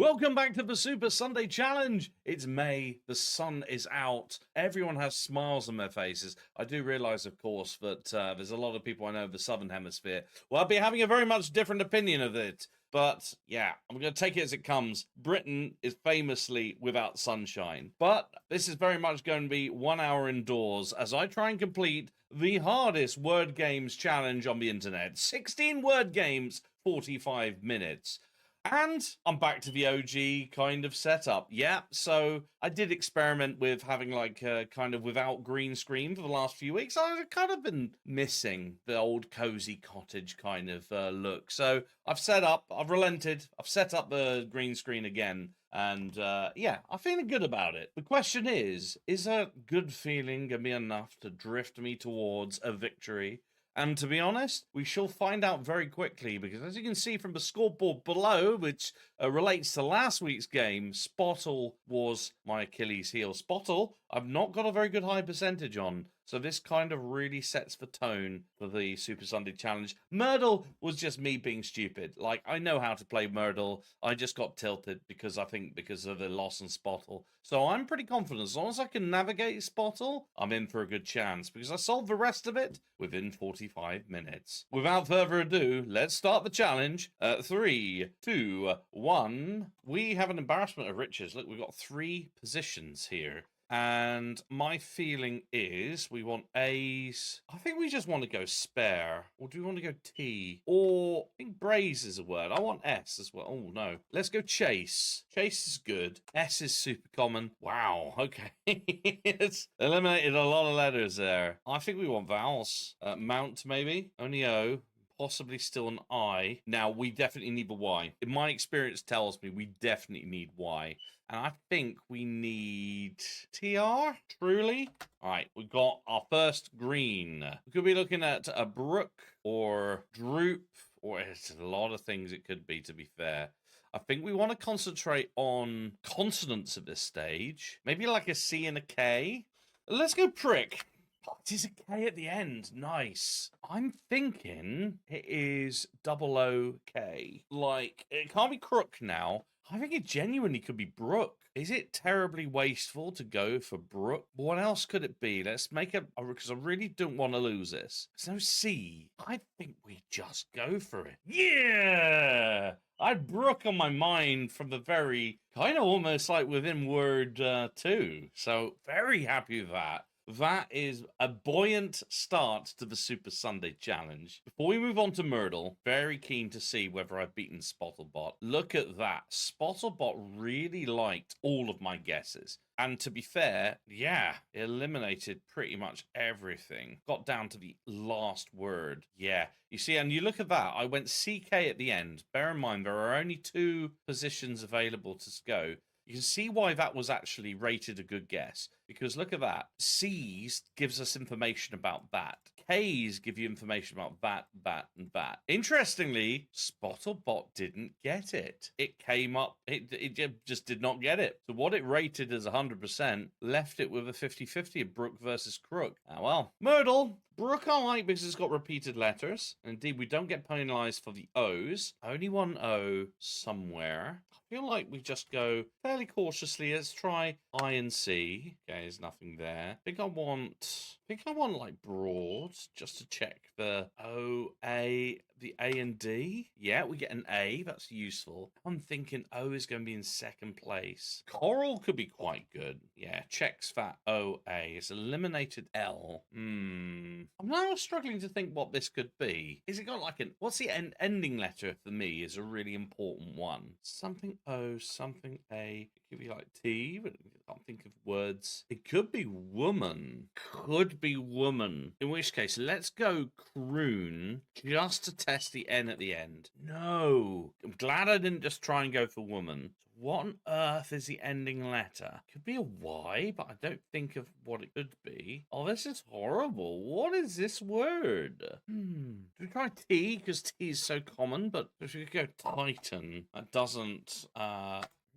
Welcome back to the Super Sunday Challenge. It's May, the sun is out, everyone has smiles on their faces. I do realise, of course, that there's a lot of people I know of the Southern Hemisphere. Well, I'll be having a very much different opinion of it. But, yeah, I'm going to take it as it comes. Britain is famously without sunshine. But this is very much going to be 1 hour indoors as I try and complete the hardest word games challenge on the internet. 16 word games, 45 minutes. And I'm back to the OG kind of setup. Yeah, so I did experiment with having like kind of without green screen for the last few weeks. I've kind of been missing the old cozy cottage kind of look. So I've relented, I've set up the green screen again. And yeah, I'm feeling good about it. The question is a good feeling going to be enough to drift me towards a victory? And to be honest, we shall find out very quickly, because as you can see from the scoreboard below, which relates to last week's game, Spotle was my Achilles heel. Spotle, I've not got a very good high percentage on, so this kind of really sets the tone for the Super Sunday Challenge. Murdle was just me being stupid. Like, I know how to play Murdle. I just got tilted because of the loss on Spotle. So I'm pretty confident. As long as I can navigate Spotle, I'm in for a good chance, because I solved the rest of it within 45 minutes. Without further ado, let's start the challenge. 3, 2, 1. We have an embarrassment of riches. Look, we've got 3 positions here. And my feeling is we want A's. I think we just want to go spare. Or do we want to go T? Or I think braze is a word. I want S as well. Oh, no. Let's go chase. Chase is good. S is super common. Wow. Okay. It's eliminated a lot of letters there. I think we want vowels. Mount, maybe. Only O. Possibly still an I. Now, we definitely need the Y. In my experience tells me we definitely need Y. And I think we need TR, truly. All right, we've got our first green. We could be looking at a brook or droop, or it's a lot of things it could be, to be fair. I think we want to concentrate on consonants at this stage. Maybe like a C and a K. Let's go prick. Oh, it is a K at the end. Nice. I'm thinking it is O-O-K. Like, it can't be crook now. I think it genuinely could be brook. Is it terribly wasteful to go for brook? What else could it be? Let's make it, because I really don't want to lose this. There's no C. I think we just go for it. Yeah! I had brook on my mind from the very, kind of almost like within word 2. So, very happy with that. That is a buoyant start to the Super Sunday Challenge. Before we move on to Myrtle, very keen to see whether I've beaten Spottlebot. Look at that. Spottlebot really liked all of my guesses. And to be fair, yeah, it eliminated pretty much everything. Got down to the last word. Yeah. You see, and you look at that. I went CK at the end. Bear in mind, there are only 2 positions available to go. You can see why that was actually rated a good guess. Because look at that. C's gives us information about that. K's give you information about that, and that. Interestingly, Spottlebot didn't get it. It came up, it just did not get it. So what it rated as 100% left it with a 50-50 of Brook versus Crook. Ah, well. Myrtle. Brook I like because it's got repeated letters. And indeed, we don't get penalised for the O's. Only one O somewhere. I feel like we just go fairly cautiously. Let's try I and C. Okay, there's nothing there. I think I want like broad, just to check the O, A, the A and D. Yeah, we get an A. That's useful. I'm thinking O is going to be in second place. Coral could be quite good. Yeah, checks that O, A. It's eliminated L. I'm now struggling to think what this could be. Is it got like what's the ending letter for me is a really important one. Something O, something A. It could be like T, but I can't think of words. It could be woman. Could be woman. In which case, let's go croon just to test the N at the end. No. I'm glad I didn't just try and go for woman. What on earth is the ending letter? Could be a Y, but I don't think of what it could be. Oh, this is horrible. What is this word? Do we try T? Because T is so common, but if we could go Titan, that doesn't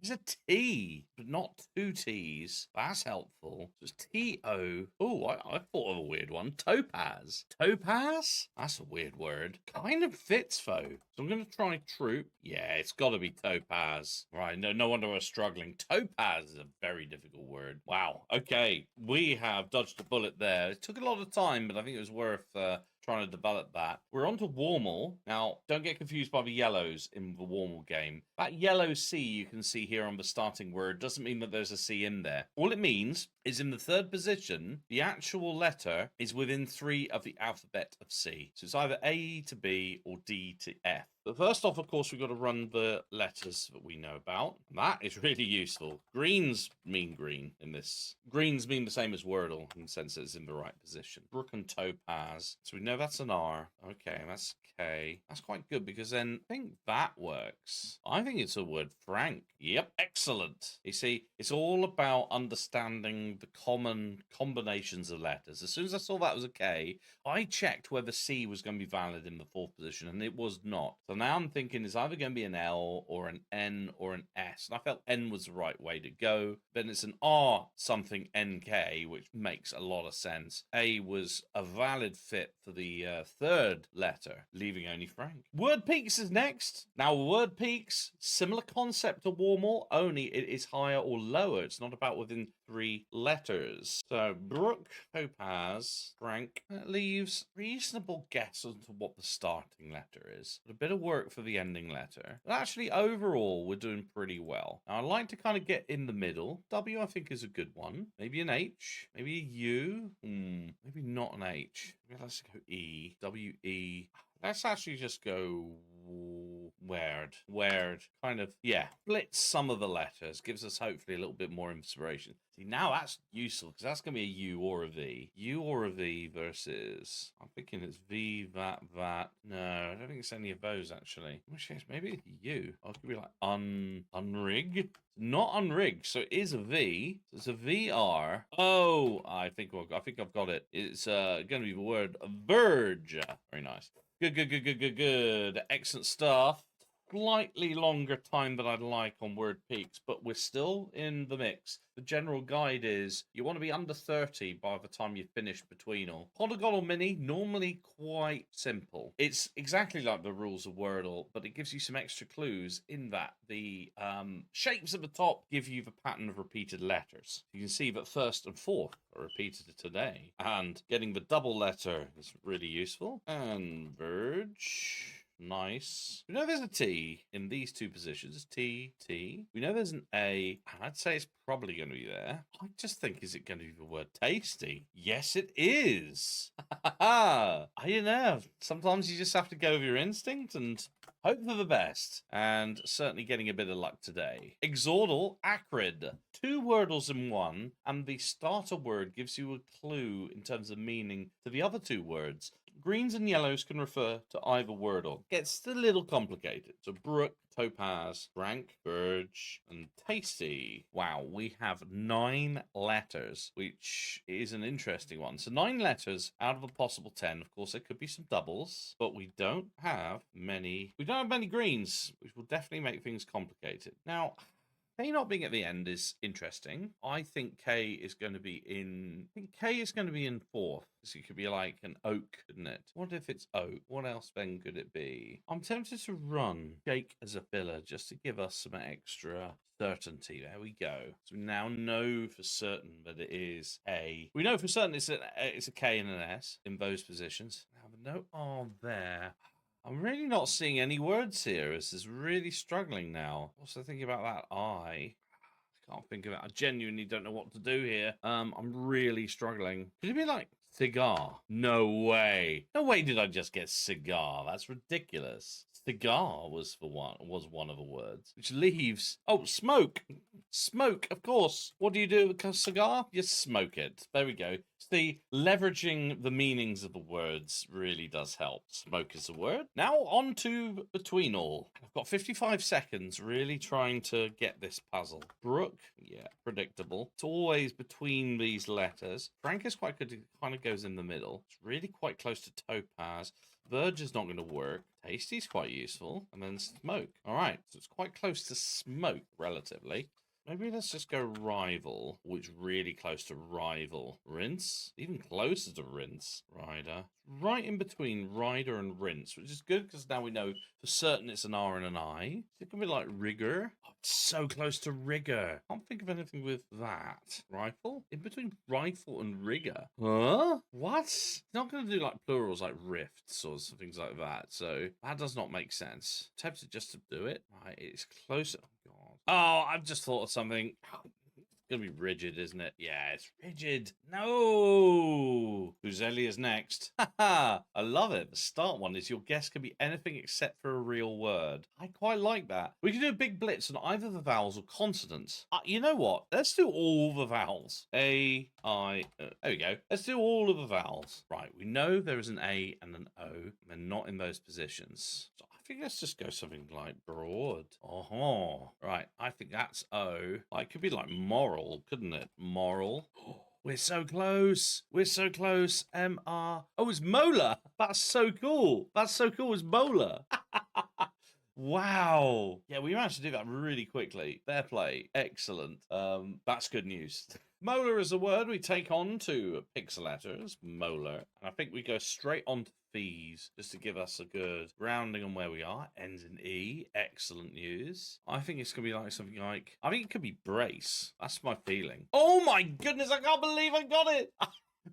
It's a T, but not two T's. That's helpful. So it's T-O. Oh, I thought of a weird one. Topaz. Topaz? That's a weird word. Kind of fits, though. So I'm going to try troop. Yeah, it's got to be topaz. Right, no wonder we're struggling. Topaz is a very difficult word. Wow. Okay, we have dodged a bullet there. It took a lot of time, but I think it was worth trying to develop that. We're on to Warmal. Now, don't get confused by the yellows in the Warmal game. That yellow C you can see here on the starting word doesn't mean that there's a C in there. All it means is in the third position, the actual letter is within 3 of the alphabet of C. So it's either A to B or D to F. But first off, of course, we've got to run the letters that we know about. That is really useful. Greens mean green in this. Greens mean the same as Wordle in the sense that it's in the right position. Brook and Topaz. So we know that's an R. Okay, that's K. That's quite good because then I think that works. I think it's a word Frank. Yep, excellent. You see, it's all about understanding the common combinations of letters. As soon as I saw that was a K, I checked whether C was going to be valid in the 4th position, and it was not. So now I'm thinking it's either going to be an L or an N or an S. And I felt N was the right way to go. Then it's an R something NK, which makes a lot of sense. A was a valid fit for the 3rd letter, leaving only Frank. Word Peaks is next. Now, Word Peaks, similar concept to Warmal, only it is higher or lower. It's not about within 3 letters. So Brook, Topaz, Frank. That leaves reasonable guess as to what the starting letter is. But a bit of work for the ending letter. But actually, overall, we're doing pretty well. Now, I'd like to kind of get in the middle. W, I think, is a good one. Maybe an H. Maybe a U. Maybe not an H. Maybe let's go E. W-E. Let's actually just go weird. Kind of, yeah. Split some of the letters. Gives us hopefully a little bit more inspiration. See, now that's useful because that's going to be a U or a V. U or a V versus, I'm thinking it's V, that. No, I don't think it's any of those actually. Maybe it's U. Or it could be like unrig. Not unrig, so it is a V. So it's a VR. Oh, I think I've got it. It's going to be the word verge. Very nice. Good. Excellent stuff. Slightly longer time than I'd like on Word Peaks, but we're still in the mix. The general guide is you want to be under 30 by the time you finish between all. Polygonal Mini, normally quite simple. It's exactly like the rules of Wordle, but it gives you some extra clues in that the shapes at the top give you the pattern of repeated letters. You can see that 1st and 4th are repeated today, and getting the double letter is really useful. And Verge. Nice. We know there's a T in these 2 positions. It's T. We know there's an A, and I'd say it's probably going to be there. I just think, is it going to be the word tasty? Yes, it is. I don't know. Sometimes you just have to go with your instinct and hope for the best. And certainly getting a bit of luck today. Exordal, acrid. 2 Wordles in 1, and the starter word gives you a clue in terms of meaning to the other 2 words. Greens and yellows can refer to either Wordle. Gets a little complicated. So Brook, Topaz, Frank, Verge, and Tasty. Wow, we have 9 letters, which is an interesting one. So 9 letters out of a possible 10. Of course, there could be some doubles, but we don't have many. We don't have many greens, which will definitely make things complicated. Now, K not being at the end is interesting. I think K is going to be in 4th. So it could be like an oak, couldn't it? What if it's oak? What else then could it be? I'm tempted to run Jake as a filler just to give us some extra certainty. There we go. So we now know for certain that it is A. We know for certain it's a K and an S in those positions. Now the note R there. I'm really not seeing any words here. This is really struggling now. Also thinking about that I can't think of it. I genuinely don't know what to do here. I'm really struggling. Could it be like cigar? No way. No way did I just get cigar. That's ridiculous. Cigar was one of the words. Which leaves smoke. Smoke, of course. What do you do with a cigar? You smoke it. There we go. The leveraging the meanings of the words really does help. Smoke is a word. Now on to between all. I've got 55 seconds really trying to get this puzzle. Brook, yeah, predictable. It's always between these letters. Frank is quite good. It kind of goes in the middle. It's really quite close to topaz. Verge is not going to work. Tasty's quite useful. And then smoke. All right, so it's quite close to smoke relatively. Maybe let's just go rival, which really close to rival. Rinse, even closer to rinse. Rider, right in between rider and rinse, which is good because now we know for certain it's an R and an I. It can be like rigor. Oh, it's so close to rigor. Can't think of anything with that. Rifle, in between rifle and rigor. Huh? What? It's not going to do like plurals like rifts or things like that. So that does not make sense. Tempted just to do it. Right, it's closer. Oh, I've just thought of something. It's going to be rigid, isn't it? Yeah, it's rigid. No! Fuselia's next. Haha! I love it. The start one is your guess can be anything except for a real word. I quite like that. We can do a big blitz on either the vowels or consonants. You know what? Let's do all the vowels. A, I, there we go. Let's do all of the vowels. Right, we know there is an A and an O, and they're not in those positions. So I think let's just go something like broad. Oh, right. I think that's O. It could be like moral, couldn't it? Moral. We're so close. We're so close. M-R. Oh, it's molar. That's so cool. That's so cool. It's molar. Wow. Yeah, we managed to do that really quickly. Fair play. Excellent. That's good news. Molar is a word we take on to pixel letters. Molar. And I think we go straight on to fees just to give us a good rounding on where we are. Ends in E. Excellent news. I think it's going to be like something like, I think it could be brace. That's my feeling. Oh my goodness, I can't believe I got it.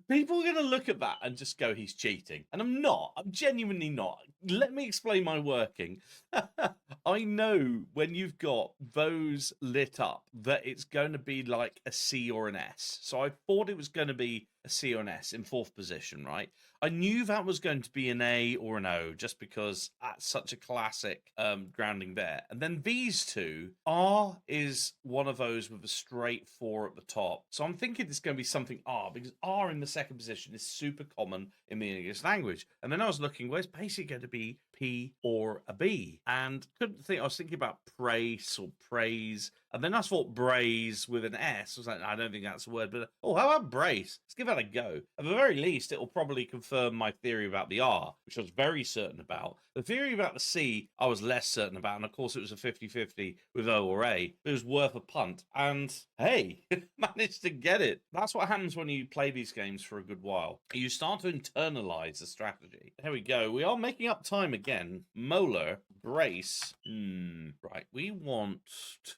People are going to look at that and just go, he's cheating. And I'm not. I'm genuinely not. Let me explain my working. I know when you've got those lit up that it's going to be like a C or an S. So I thought it was going to be a C or an S in fourth position, right? I knew that was going to be an A or an O just because that's such a classic grounding there. And then these two, R is one of those with a straight 4 at the top. So I'm thinking it's going to be something R because R in the second position is super common in the English language. And then I was looking, well, it's basically going to be P or a B. And couldn't think, I was thinking about praise or praise. And then I thought braise with an S. I was like, I don't think that's a word, but how about brace? Let's give that a go. At the very least, it will probably confirm my theory about the R, which I was very certain about. The theory about the C, I was less certain about. And of course, it was a 50-50 with O or A. It was worth a punt. And hey, managed to get it. That's what happens when you play these games for a good while. You start to internalize the strategy. There we go. We are making up time again. Molar, brace. Right, we want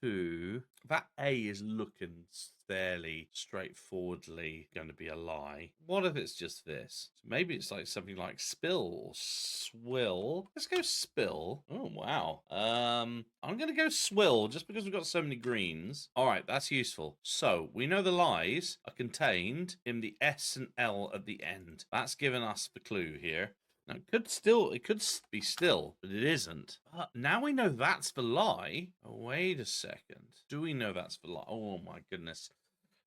to... That A is looking fairly straightforwardly going to be a lie. What if it's just this? So maybe it's like something like spill or swill. Let's go spill. Oh, wow. I'm going to go swill just because we've got so many greens. All right, that's useful. So we know the lies are contained in the S and L at the end. That's given us the clue here. Now, it could be still, but it isn't. Now we know that's the lie. Oh, wait a second. Do we know that's the lie? Oh, my goodness.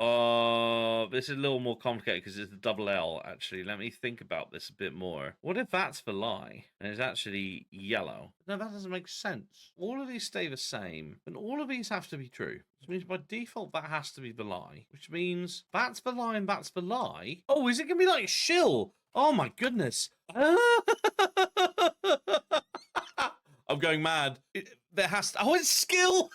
This is a little more complicated because it's a double L, actually. Let me think about this a bit more. What if that's the lie and it's actually yellow? No, that doesn't make sense. All of these stay the same, and all of these have to be true. Which means by default that has to be the lie, which means that's the lie and that's the lie. Oh, is it going to be like shill? Oh, my goodness. I'm going mad. It's skill.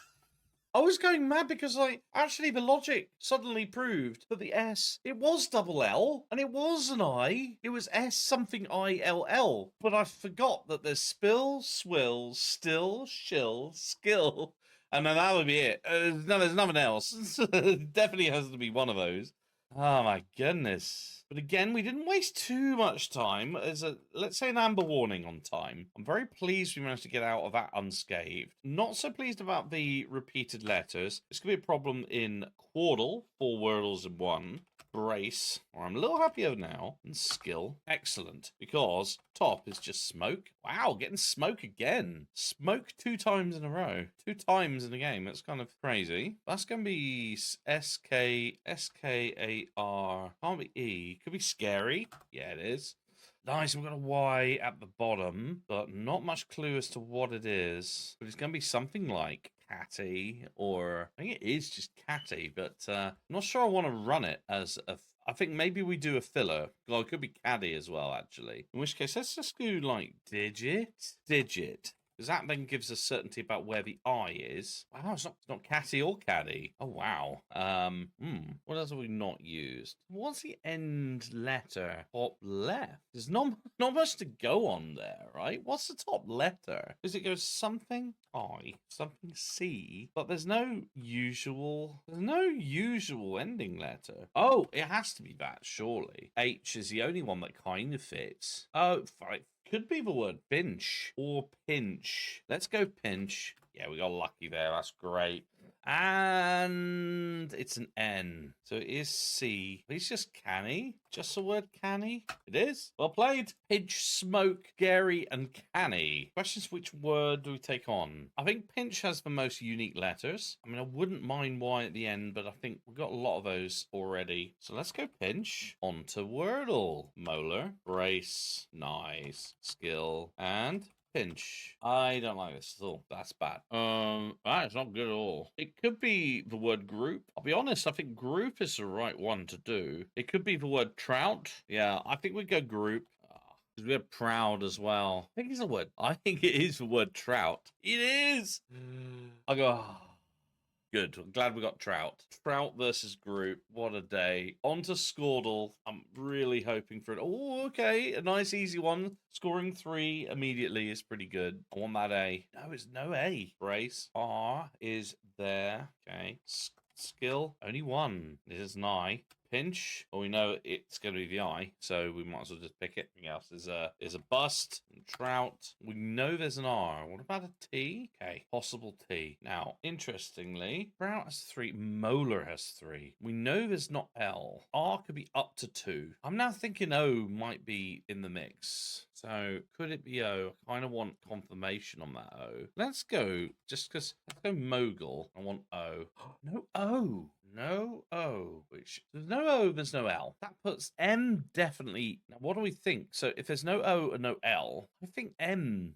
I was going mad because, actually the logic suddenly proved that the S, it was double L, and it was an I. It was S something I-L-L. But I forgot that there's spill, swill, still, shill, skill. And then that would be it. No, there's nothing else. It definitely has to be one of those. Oh, my goodness. But again, we didn't waste too much time. As a, let's say, an amber warning on time. I'm very pleased we managed to get out of that unscathed. Not so pleased about the repeated letters. This could be a problem in Quaddle, 4 Wordles in 1. Brace, or I'm a little happier now, and skill. Excellent, because top is just smoke. Wow, getting smoke again. Smoke 2 times in a row. 2 times in a game. That's kind of crazy. That's going to be S-K-A-R. Can't be E. Could be scary. Yeah, it is. Nice, we've got a Y at the bottom, but not much clue as to what it is. But it's going to be something like catty, or I think it is just catty, but I'm not sure I want to run it as a. I think maybe we do a filler. Well, it could be caddy as well, actually. In which case, let's just do like digit. Because that then gives us certainty about where the I is. Wow, it's not catty or caddy. Oh, wow. What else have we not used? What's the end letter? Top left. There's not much to go on there, right? What's the top letter? Does it go something I, something C? But there's no usual ending letter. Oh, it has to be that, surely. H is the only one that kind of fits. Oh, fine. Could be the word pinch or pinch. Let's go pinch. Yeah, we got lucky there. That's great. And it's an N. So it is C. It's just canny. Just the word canny. It is. Well played. Pinch, smoke, Gary, and canny. Questions, which word do we take on? I think pinch has the most unique letters. I mean, I wouldn't mind Y at the end, but I think we've got a lot of those already. So let's go pinch. On to Wordle. Molar. Brace. Nice. Skill. And pinch. I don't like this at all. That's bad. It's not good at all. It could be the word group. I'll be honest, I think group is the right one to do. It could be the word trout. Yeah, I think we go group. Because we're proud as well. I think it's a word. I think it is the word trout. It is. I go. Good. I'm glad we got Trout. Trout versus group. What a day. On to Squaddle. I'm really hoping for it. Oh, okay. A nice, easy one. Scoring 3 immediately is pretty good. I want that A. No, it's no A. Brace. R is there. Okay. Skill. Only 1. This is an I. Pinch. Well, we know it's going to be the I, so we might as well just pick it. Everything else is a bust. Trout. We know there's an R. What about a T? Okay, possible T. Now, interestingly, Trout has 3. Molar has 3. We know there's not L. R could be up to 2. I'm now thinking O might be in the mix. So could it be O? I kind of want confirmation on that O. Let's go, just because, let's go Mogul. I want O. No O. No O, which there's no O, there's no L. That puts M definitely. Now, what do we think? So if there's no O and no L, I think M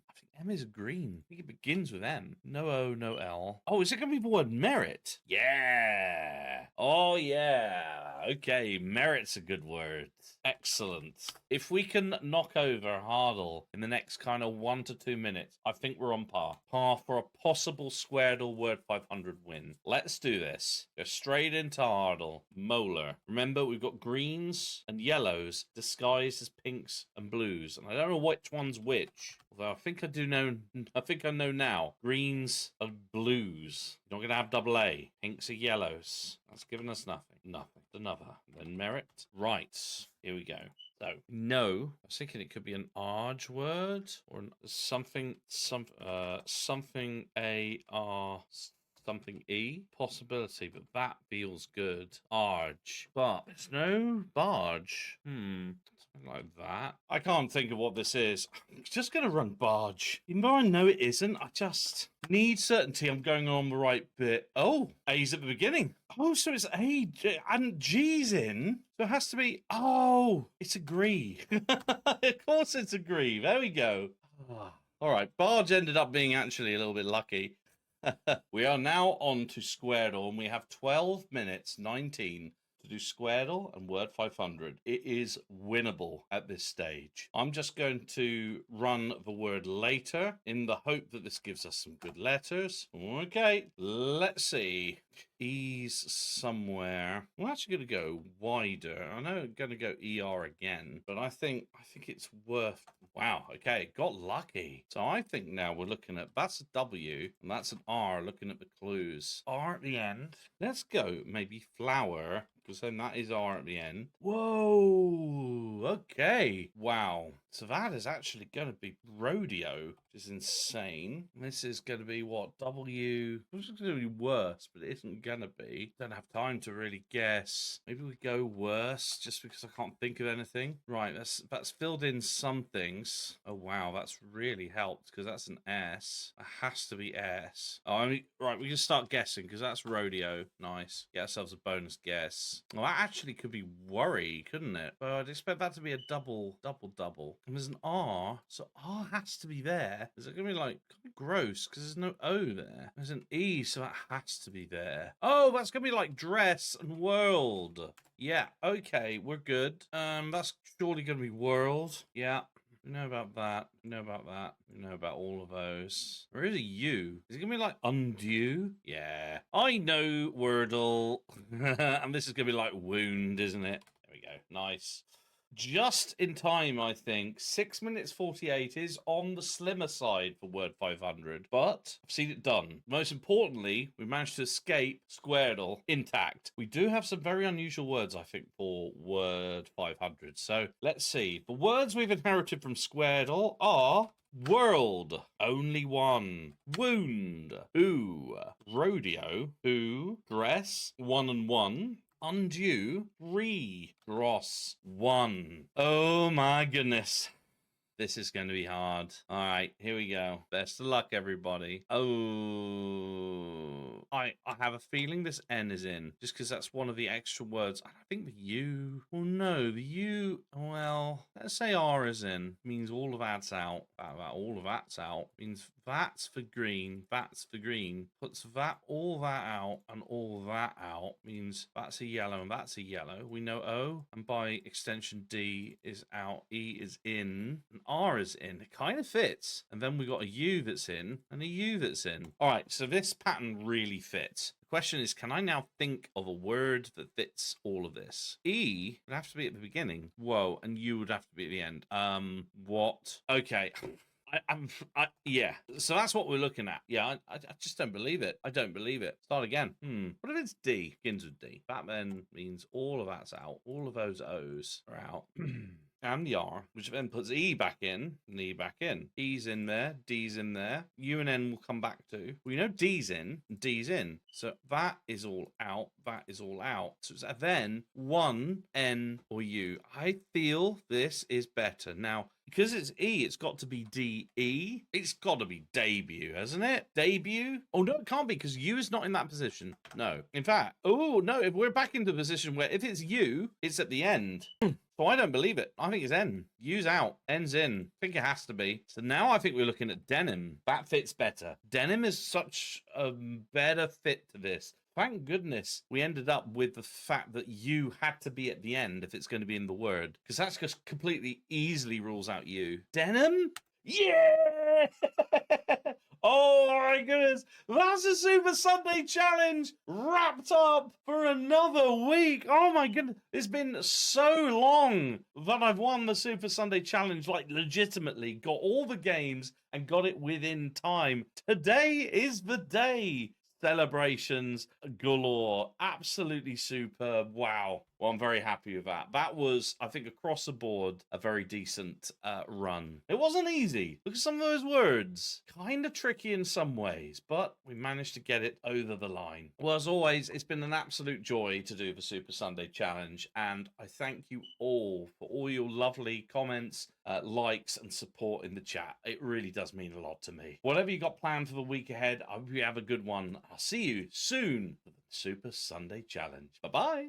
is green. I think it begins with M. No O, no L. Oh, is it going to be the word merit? Yeah. Oh, yeah. Okay, merit's a good word. Excellent. If we can knock over Hardle in the next kind of 1 to 2 minutes, I think we're on par. Par for a possible Squaredle Word 500 win. Let's do this. Go straight into Hardle. Molar. Remember, we've got greens and yellows disguised as pinks and blues. And I don't know which one's which. Although I think I know now. Greens and blues. You're not going to have double A. Pinks are yellows. That's giving us nothing. Nothing. Another. Then merit. Right. Here we go. So, no. I was thinking it could be an arge word or something A-R... something E possibility, but that feels good. Arge, but there's no barge. Something like that. I can't think of what this is. I'm just gonna run barge, even though I know it isn't. I just need certainty I'm going on the right bit. Oh, A's at the beginning. Oh, so it's A and G's in. So it has to be. Oh, it's agree. Of course, it's agree. There we go. All right, barge ended up being actually a little bit lucky. We are now on to Squaredle, and we have 12 minutes 19 to do Squaredle and Word 500. It is winnable at this stage. I'm just going to run the word later in the hope that this gives us some good letters. Okay, let's see. E's somewhere. I'm actually going to go wider. I know I'm going to go ER again, but I think it's worth. Wow. Okay, got lucky. So I think now we're looking at that's a W and that's an R. Looking at the clues. R at the end. Let's go maybe flower. because then that is R at the end. Whoa, okay. Wow. So that is actually going to be rodeo, which is insane. This is going to be what? W. This is going to be worse, but it isn't going to be. Don't have time to really guess. Maybe we go worse just because I can't think of anything. Right, that's filled in some things. Oh, wow, that's really helped because that's an S. It has to be S. Oh, I mean, right, we can start guessing because that's rodeo. Nice. Get ourselves a bonus guess. Well, that actually could be worry, couldn't it? But I'd expect that to be a double. And there's an R, so R has to be there. Is it going to be like gross because there's no O there? There's an E, so that has to be there. Oh, that's going to be like dress and world. Yeah, okay, we're good. That's surely going to be world. Yeah. We know about that. We know about that. We know about all of those. There is a U. Is it going to be like undue? Yeah. I know Wordle. And this is going to be like wound, isn't it? There we go. Nice. Just in time, I think. 6 minutes 48 is on the slimmer side for Word 500, but I've seen it done. Most importantly, we managed to escape Squirtle intact. We do have some very unusual words, I think, for Word 500. So let's see. The words we've inherited from Squirtle are world, only one. Wound, ooh. Rodeo, ooh. Dress, 1 and 1. Undue, 3. Gross, 1. Oh my goodness. This is going to be hard. All right, here we go. Best of luck, everybody. Oh, I have a feeling this N is in, just because that's one of the extra words. I think the U. Well, no, the U. Well, let's say R is in. Means all of that's out. All of that's out. Means that's for green. That's for green. Puts that all that out and all that out. Means that's a yellow and that's a yellow. We know O, and by extension D is out. E is in. And R is in. It kind of fits. And then we got a U that's in and a U that's in. All right, so this pattern really fits. The question is, can I now think of a word that fits all of this? E would have to be at the beginning. Whoa, and U would have to be at the end. What? Okay. Yeah. So that's what we're looking at. Yeah, I just don't believe it. I don't believe it. Start again. What if it's D? Begins with D. That then means all of that's out. All of those O's are out. And the R, which then puts E back in, and E back in. E's in there, D's in there. U and N will come back to. We know D's in, and D's in. So that is all out, that is all out. So it's then 1, N, or U. I feel this is better. Now, because it's E, it's got to be D-E. It's got to be debut, hasn't it? Debut? Oh, no, it can't be, because U is not in that position. No. In fact, oh, no, if we're back into the position where if it's U, it's at the end. So I don't believe it. I think it's N. U's out. N's in. I think it has to be. So now I think we're looking at denim. That fits better. Denim is such a better fit to this. Thank goodness we ended up with the fact that U had to be at the end if it's going to be in the word. Because that's just completely easily rules out U. Denim? Yeah! Oh my goodness, that's a Super Sunday Challenge wrapped up for another week. Oh my goodness, it's been so long that I've won the Super Sunday Challenge, like legitimately got all the games and got it within time. Today is the day. Celebrations galore. Absolutely superb. Wow. Well, I'm very happy with that. That was, I think, across the board, a very decent run. It wasn't easy. Look at some of those words. Kind of tricky in some ways, but we managed to get it over the line. Well, as always, it's been an absolute joy to do the Super Sunday Challenge, and I thank you all for all your lovely comments, likes, and support in the chat. It really does mean a lot to me. Whatever you got planned for the week ahead, I hope you have a good one. I'll see you soon for the Super Sunday Challenge. Bye-bye.